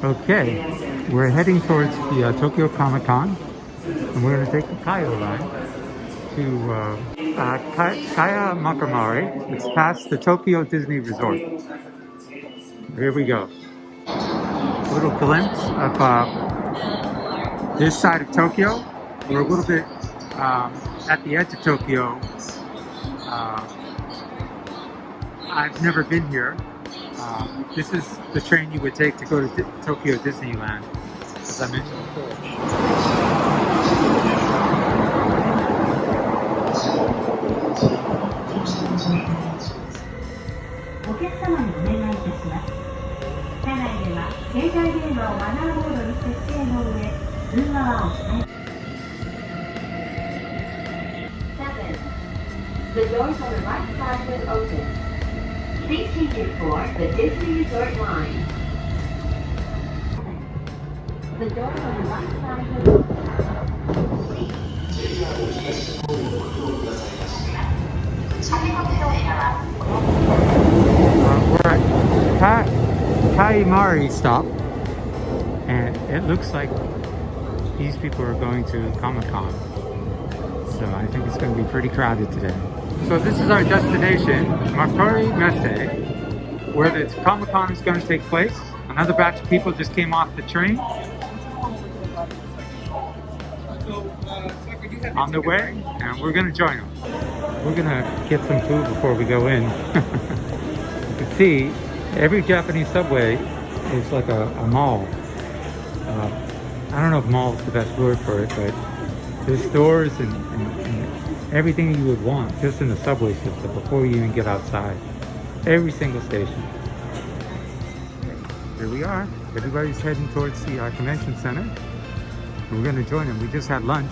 Okay, we're heading towards the Tokyo Comic Con, and we're going to take the Kaiyo line to Kaya Makamari. It's past the Tokyo Disney Resort. Here we go. A little glimpse of this side of Tokyo. We're a little bit at the edge of Tokyo. I've never been here. This is the train you would take to go to Tokyo Disneyland, as I mentioned before. お客様にお願いいたします。車内では携帯電話をマナーモードに設定の上、通話はお控え。7. The doors on the right side will open. Please change it for the Disney Resort line. The doors on the right side will open. We're at Kaimari stop, and it looks like these people are going to Comic-Con, so I think it's going to be pretty crowded today. So this is our destination, Makuri Messe, where the Comic-Con is going to take place. Another batch of people just came off the train on their way, and we're going to join them. We're going to get some food before we go in. You can see every Japanese subway is like a mall. I don't know if mall is the best word for it, but there's stores and everything you would want just in the subway system before you even get outside. Every single station. Here we are. Everybody's heading towards the convention center. We're going to join them. We just had lunch.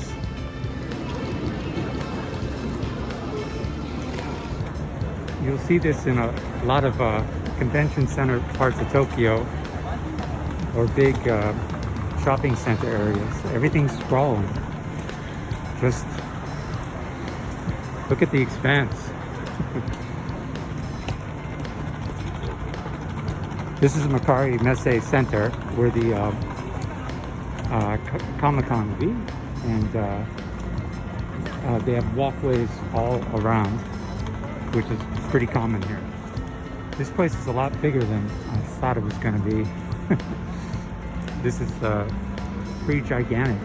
You'll see this in a lot of convention center parts of Tokyo, or big shopping center areas. Everything's sprawling. Just look at the expanse. This is Makuri Messe Center, where the Comic-Con will be, and they have walkways all around, which is pretty common here. This place is a lot bigger than I thought it was going to be. This is pretty gigantic.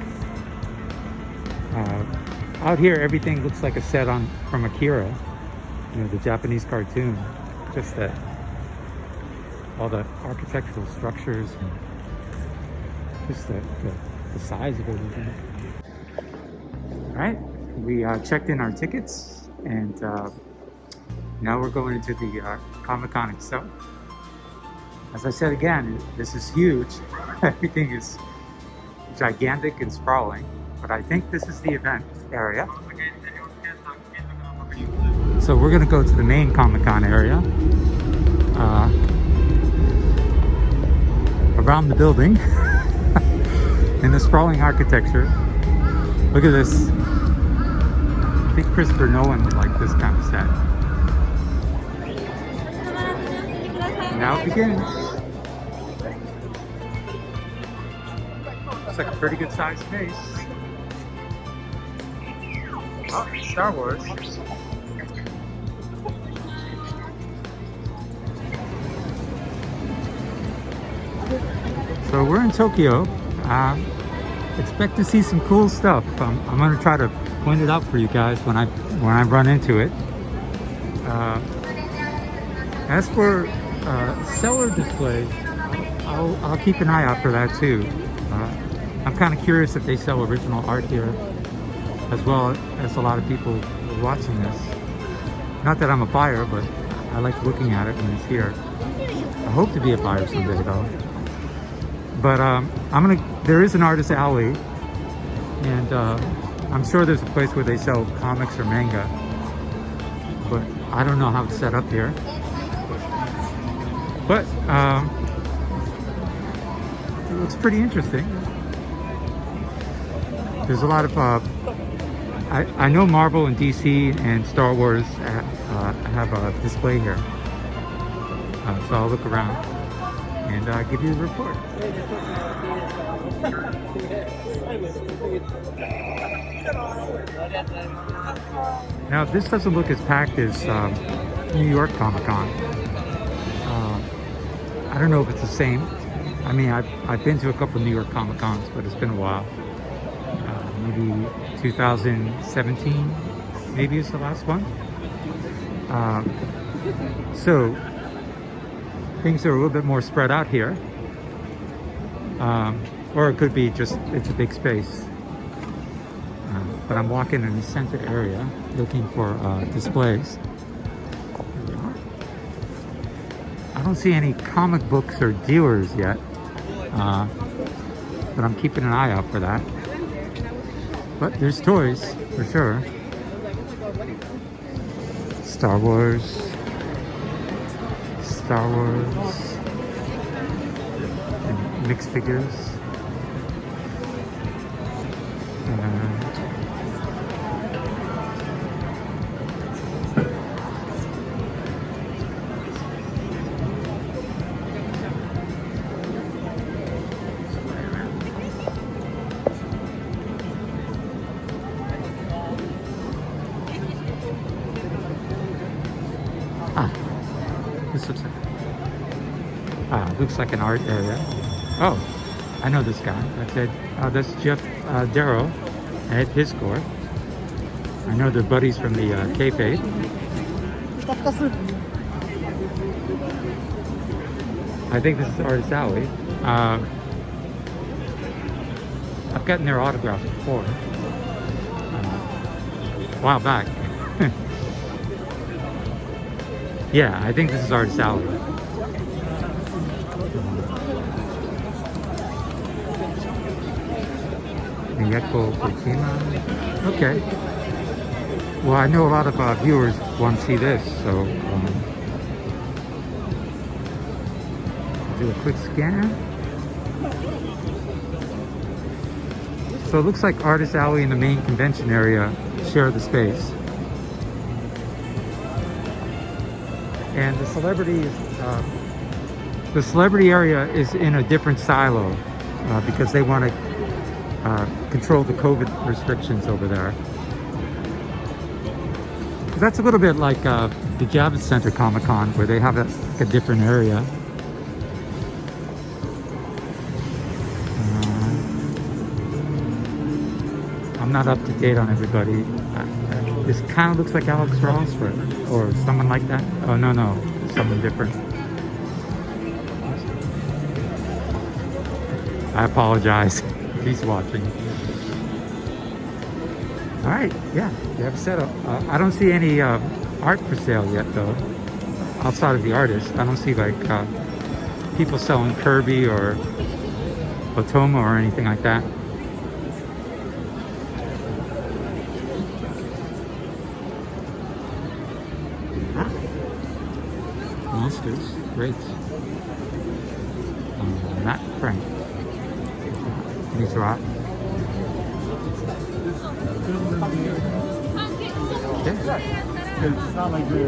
Out here, everything looks like a set from Akira, you know, the Japanese cartoon. Just that, all the architectural structures and just the size of everything. All right, we checked in our tickets, and now we're going into the Comic-Con itself. As I said again, this is huge. Everything is gigantic and sprawling, but I think this is the event area. So we're gonna go to the main Comic-Con area. Around the building in the sprawling architecture. Look at this. I think Christopher Nolan would like this kind of set. Now it begins. Looks like a pretty good sized space. Oh, Star Wars. So we're in Tokyo. Expect to see some cool stuff. I'm going to try to point it out for you guys when I run into it. As for seller displays, I'll keep an eye out for that too. I'm kind of curious if they sell original art here, as well as a lot of people watching this. Not that I'm a buyer, but I like looking at it when it's here. I hope to be a buyer someday though. But there is an artist alley, and I'm sure there's a place where they sell comics or manga, but I don't know how it's set up here. But it looks pretty interesting. There's a lot of I know Marvel and DC and Star Wars have a display here, so I'll look around. and give you a report. Now, this doesn't look as packed as New York Comic Con. I don't know if it's the same. I mean, I've been to a couple of New York Comic Cons, but it's been a while. Maybe 2017, maybe it's the last one. So things are a little bit more spread out here. Or it could be just, it's a big space. But I'm walking in the center area looking for displays. I don't see any comic books or dealers yet, but I'm keeping an eye out for that. But there's toys for sure. Star Wars, and mixed figures. Looks like an art area. Oh, I know this guy. I said, that's Jeff Darrow at his store. I know they're buddies from the kayfabe. I think this is Artist Alley. I've gotten their autographs before. A while back. Yeah, I think this is Artist Alley. Michael Koch. Okay. Well, I know a lot of viewers want to see this, so do a quick scan. So it looks like Artist Alley and the main convention area share the space. And the celebrity area is in a different silo because they want to control the COVID restrictions over there. That's a little bit like the Javits Center Comic Con, where they have a different area. I'm not up to date on everybody. This kind of looks like Alex Ross or someone like that. Oh, no, someone different. I apologize. He's watching. All right, yeah, they have a setup. I don't see any art for sale yet, though. Outside of the artist, I don't see like people selling Kirby or Otoma or anything like that. Monsters, great. Matt Frank. He's right. Okay. It's not like the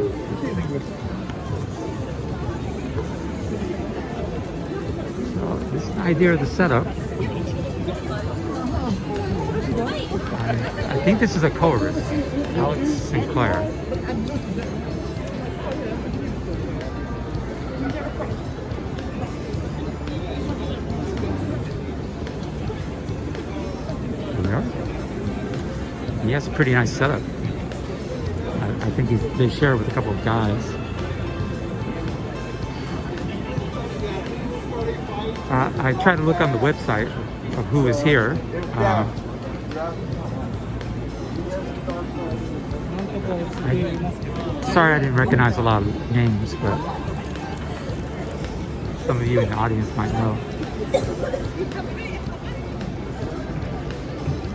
So this is an idea of the setup. I think this is a colorist, Alex Sinclair. He has a pretty nice setup. I think they share it with a couple of guys. I tried to look on the website of who is here. Sorry I didn't recognize a lot of names, but some of you in the audience might know.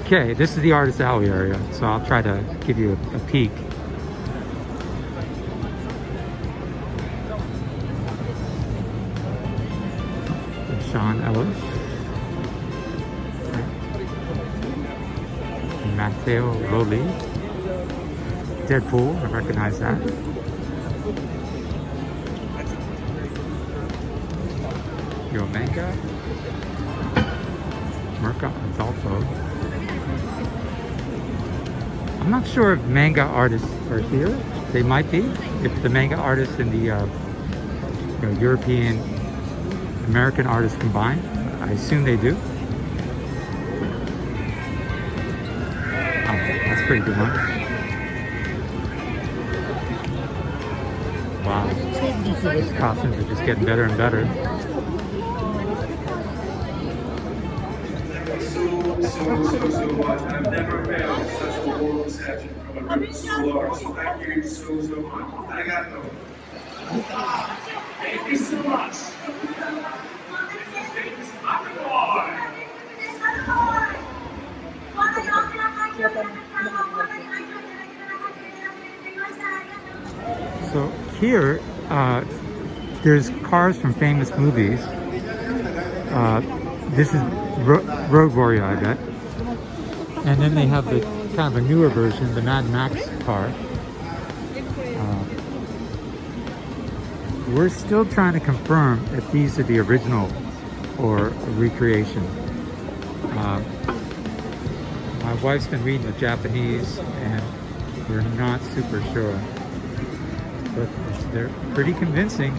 Okay, this is the Artist Alley area, so I'll try to give you a peek. Sean Ellis. Matteo Loli. Deadpool, I recognize that. Yo Manga, Merca Adolfo. I'm not sure if manga artists are here. They might be. If the manga artists and the European American artists combined, I assume they do. Oh, that's a pretty good one. Wow, these costumes are just getting better and better. So much. I've never felt such a warm reception from a group so large. So thank you so much. Arigato. Thank you so much. Thank you so much. So here, there's cars from famous movies. This is Road Warrior, I bet. And then they have the kind of a newer version, the Mad Max car. We're still trying to confirm if these are the original or a recreation. My wife's been reading the Japanese and we're not super sure. But they're pretty convincing.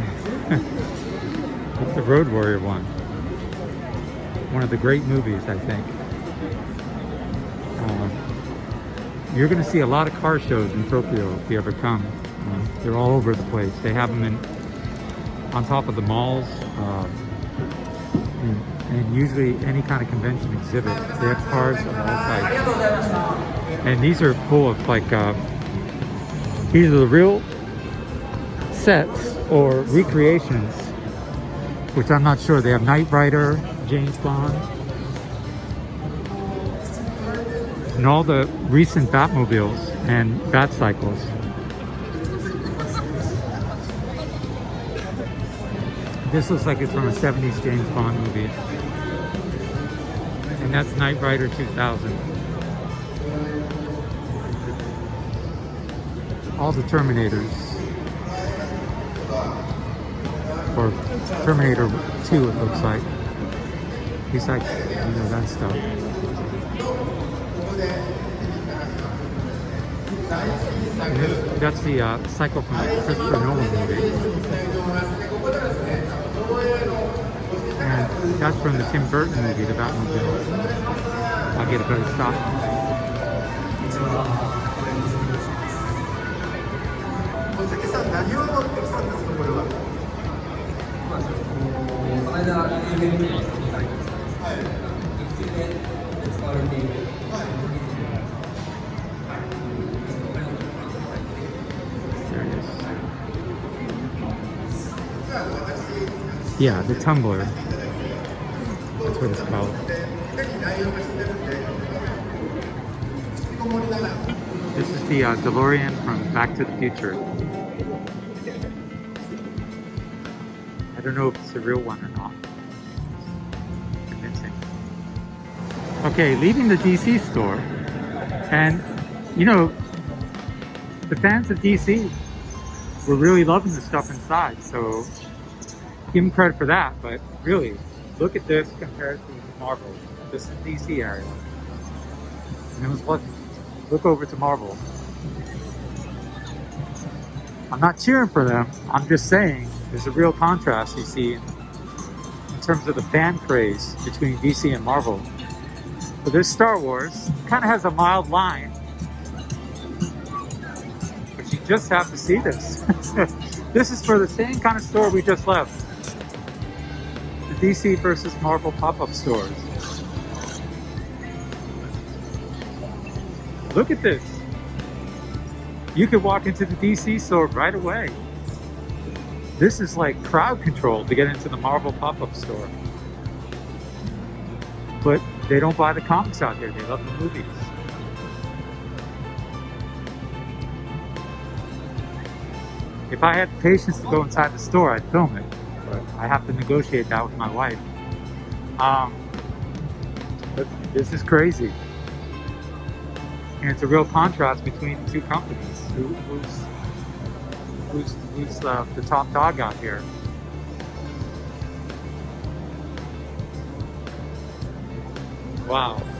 It's the Road Warrior one. One of the great movies, I think. You're going to see a lot of car shows in Tokyo if you ever come. They're all over the place. They have them on top of the malls, and usually any kind of convention exhibit. They have cars of all types. And these are full of like, these are the real sets or recreations, which I'm not sure. They have Knight Rider, James Bond, and all the recent Batmobiles and Batcycles. This looks like it's from a 70s James Bond movie. And that's Knight Rider 2000. All the Terminators. Or Terminator 2, it looks like. He's like, that stuff. And that's the cycle from the Christopher Nolan movie. And that's from the Tim Burton movie, the Batmobile. I'll get a better stop. There it is. Yeah, the tumbler. That's what it's called. This is the DeLorean from Back to the Future. I don't know if it's the real one or not. Convincing. Okay, leaving the DC store. And, the fans of DC were really loving the stuff inside. So, give them credit for that. But really, look at this compared to Marvel. This is DC area. And it was look over to Marvel. I'm not cheering for them. I'm just saying there's a real contrast you see in terms of the fan craze between DC and Marvel. But this Star Wars kind of has a mild line. But you just have to see this. This is for the same kind of store we just left. The DC versus Marvel pop-up stores. Look at this. You could walk into the DC store right away. This is like crowd control to get into the Marvel pop-up store. But they don't buy the comics out here. They love the movies. If I had the patience to go inside the store, I'd film it. But I have to negotiate that with my wife. But this is crazy. And it's a real contrast between the two companies. Who's the top dog out here? Wow.